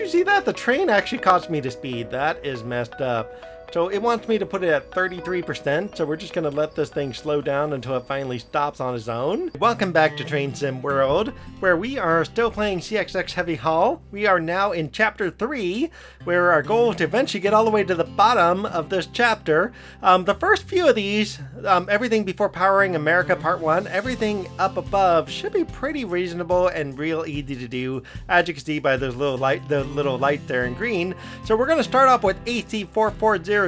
you see that? The train actually caused me to speed. That is messed up. So it wants me to put it at 33%, so we're just going to let this thing slow down until it finally stops on its own. Welcome back to Train Sim World, where we are still playing CXX Heavy Haul. We are now in Chapter 3, where our goal is to eventually get all the way to the bottom of this chapter. The first few of these, everything before Powering America Part 1, everything up above should be pretty reasonable and real easy to do, as you can see by those little light there in green. So we're going to start off with AC4400CW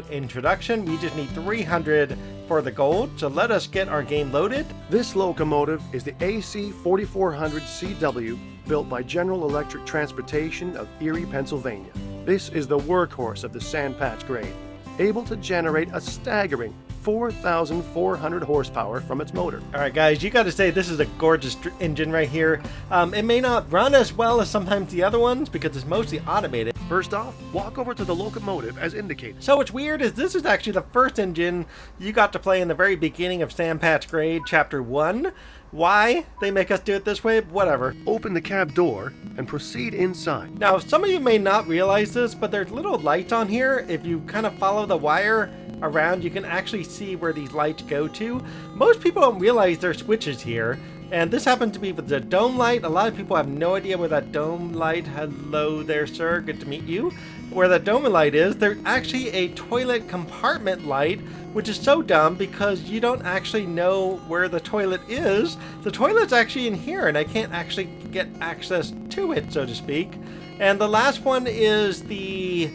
Introduction. We just need 300 for the gold, so let us get our game loaded. This locomotive is the AC4400CW, built by General Electric Transportation of Erie, Pennsylvania. This is the workhorse of the sandpatch grade, able to generate a staggering 4,400 horsepower from its motor. All right, guys, you got to say this is a gorgeous engine right here. It may not run as well as sometimes the other ones because it's mostly automated. First off, walk over to the locomotive as indicated. So what's weird is this is actually the first engine you got to play in the very beginning of Sandpatch Grade Chapter 1. Why they make us do it this way, whatever. Open the cab door and proceed inside. Now, some of you may not realize this, but there's little lights on here. If you kind of follow the wire around, you can actually see where these lights go to. Most people don't realize there's switches here. And this happened to be with the dome light. A lot of people have no idea where that dome light, hello there sir, good to meet you, where that dome light is. There's actually a toilet compartment light, which is so dumb because you don't actually know where the toilet is. The toilet's actually in here and I can't actually get access to it, so to speak. And the last one is the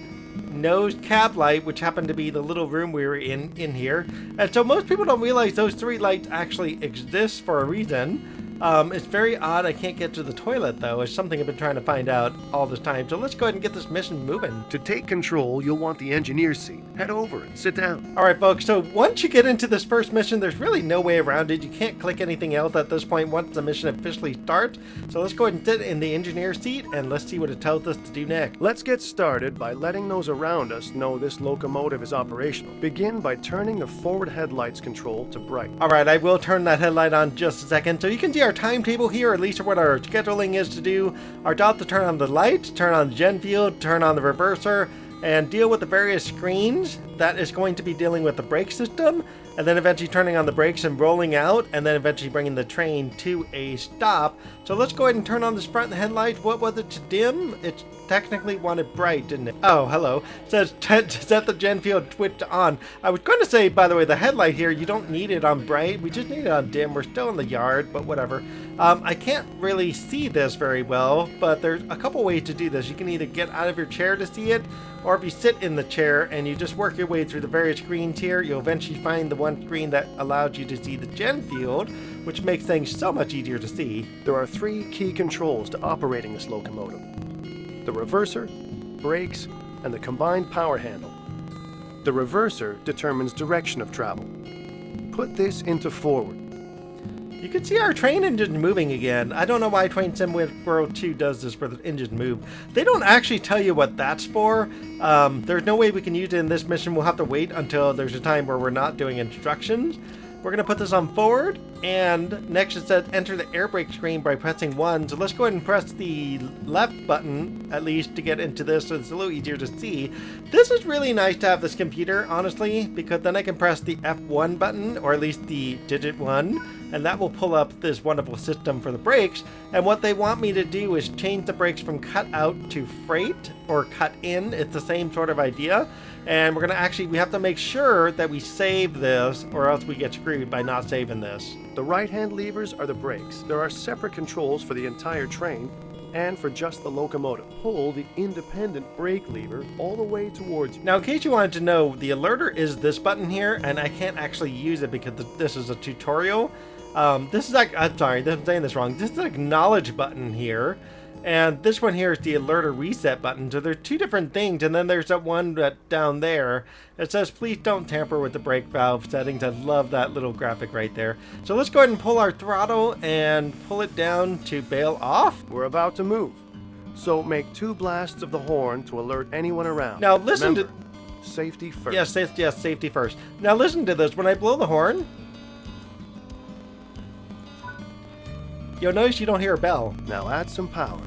nose cab light, which happened to be the little room we were in here. And so most people don't realize those three lights actually exist for a reason. It's very odd I can't get to the toilet though. It's something I've been trying to find out all this time. So let's go ahead and get this mission moving. To take control, you'll want the engineer's seat. Head over and sit down. Alright folks, so once you get into this first mission, there's really no way around it. You can't click anything else at this point once the mission officially starts. So let's go ahead and sit in the engineer's seat and let's see what it tells us to do next. Let's get started by letting those around us know this locomotive is operational. Begin by turning the forward headlights control to bright. Alright, I will turn that headlight on just a second. So you can see our timetable here, at least what our scheduling is to do. Our job to turn on the lights, turn on the gen field, turn on the reverser, and deal with the various screens. That is going to be dealing with the brake system, and then eventually turning on the brakes and rolling out, and then eventually bringing the train to a stop. So let's go ahead and turn on this front headlight. What was it to dim? It technically wanted bright, didn't it? Oh, hello. It says set the gen field switch on. I was going to say, by the way, the headlight here, you don't need it on bright. We just need it on dim. We're still in the yard, but whatever. I can't really see this very well, but there's a couple ways to do this. You can either get out of your chair to see it, or if you sit in the chair and you just work your way through the various screens here, you'll eventually find the one screen that allows you to see the gen field, which makes things so much easier to see. There are three key controls to operating this locomotive: the reverser, brakes, and the combined power handle. The reverser determines direction of travel. Put this into forward. You can see our train engine moving again. I don't know why Train Sim World 2 does this where the engines move. They don't actually tell you what that's for. There's no way we can use it in this mission. We'll have to wait until there's a time where we're not doing instructions. We're going to put this on forward, and next it says enter the air brake screen by pressing 1. So let's go ahead and press the left button, at least, to get into this, so it's a little easier to see. This is really nice to have this computer, honestly, because then I can press the F1 button, or at least the digit 1, and that will pull up this wonderful system for the brakes. And what they want me to do is change the brakes from cut out to freight, or cut in. It's the same sort of idea. And we have to make sure that we save this, or else we get screwed by not saving this. The right-hand levers are the brakes. There are separate controls for the entire train and for just the locomotive. Pull the independent brake lever all the way towards you. Now, in case you wanted to know, the alerter is this button here, and I can't actually use it because this is a tutorial. This is like, I'm sorry, I'm saying this wrong. This is the acknowledge button here. And this one here is the alerter reset button. So there's two different things. And then there's that one down there that says, please don't tamper with the brake valve settings. I love that little graphic right there. So let's go ahead and pull our throttle and pull it down to bail off. We're about to move. So make 2 blasts of the horn to alert anyone around. Now listen. Remember, safety first. Yes, safety first. Now listen to this. When I blow the horn, you'll notice you don't hear a bell. Now add some power.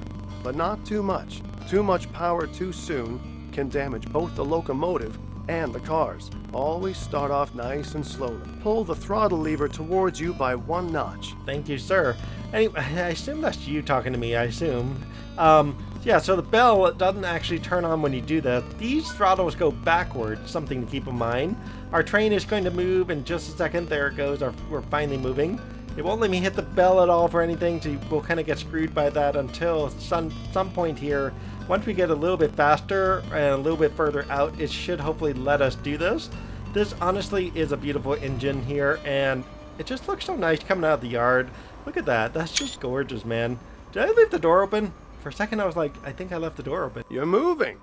but not too much. Too much power too soon can damage both the locomotive and the cars. Always start off nice and slowly. Pull the throttle lever towards you by 1 notch. Thank you, sir. Anyway, I assume that's you talking to me, I assume. Yeah, so the bell doesn't actually turn on when you do that. These throttles go backwards, something to keep in mind. Our train is going to move in just a second. There it goes. We're finally moving. It won't let me hit the bell at all for anything, so we'll kind of get screwed by that until some point here. Once we get a little bit faster and a little bit further out, it should hopefully let us do this. This honestly is a beautiful engine here, and it just looks so nice coming out of the yard. Look at that. That's just gorgeous, man. Did I leave the door open? For a second I was like, I think I left the door open. You're moving.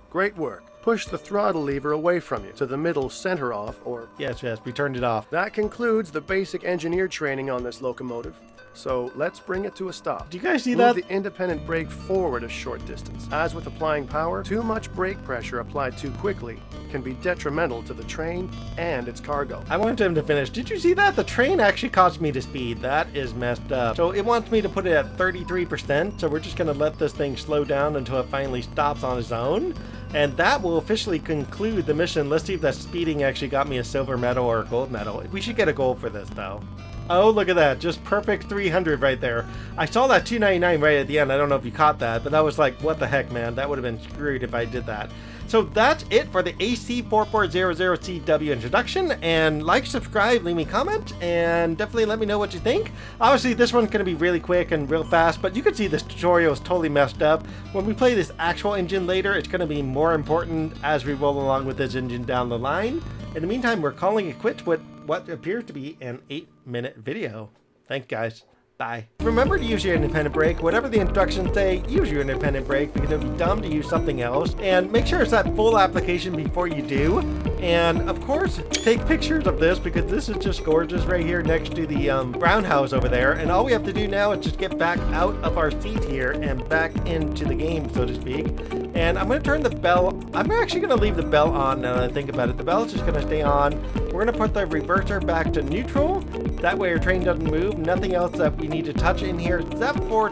Great work. Push the throttle lever away from you to the middle center off, or... Yes, we turned it off. That concludes the basic engineer training on this locomotive. So let's bring it to a stop. Do you guys see Move that? the independent brake forward a short distance. As with applying power, too much brake pressure applied too quickly can be detrimental to the train and its cargo. I wanted him to finish. Did you see that? The train actually caused me to speed. That is messed up. So it wants me to put it at 33%. So we're just going to let this thing slow down until it finally stops on its own. And that will officially conclude the mission. Let's see if that speeding actually got me a silver medal or a gold medal. We should get a gold for this, though. Oh, look at that. Just perfect 300 right there. I saw that 299 right at the end. I don't know if you caught that, but that was like, what the heck, man? That would have been screwed if I did that. So that's it for the AC4400CW introduction. And like, subscribe, leave me a comment, and definitely let me know what you think. Obviously, this one's going to be really quick and real fast, but you can see this tutorial is totally messed up. When we play this actual engine later, it's going to be more important as we roll along with this engine down the line. In the meantime, we're calling it quits with what appears to be an 8-minute video. Thanks, guys. Bye. Remember to use your independent brake. Whatever the instructions say, use your independent brake because it would be dumb to use something else. And make sure it's that full application before you do. And of course, take pictures of this because this is just gorgeous right here next to the brown house over there. And all we have to do now is just get back out of our seat here and back into the game, so to speak. And I'm going to turn the bell. I'm actually going to leave the bell on now that I think about it. The bell is just going to stay on. We're going to put the reverser back to neutral. That way our train doesn't move. Nothing else that we need to touch in here except for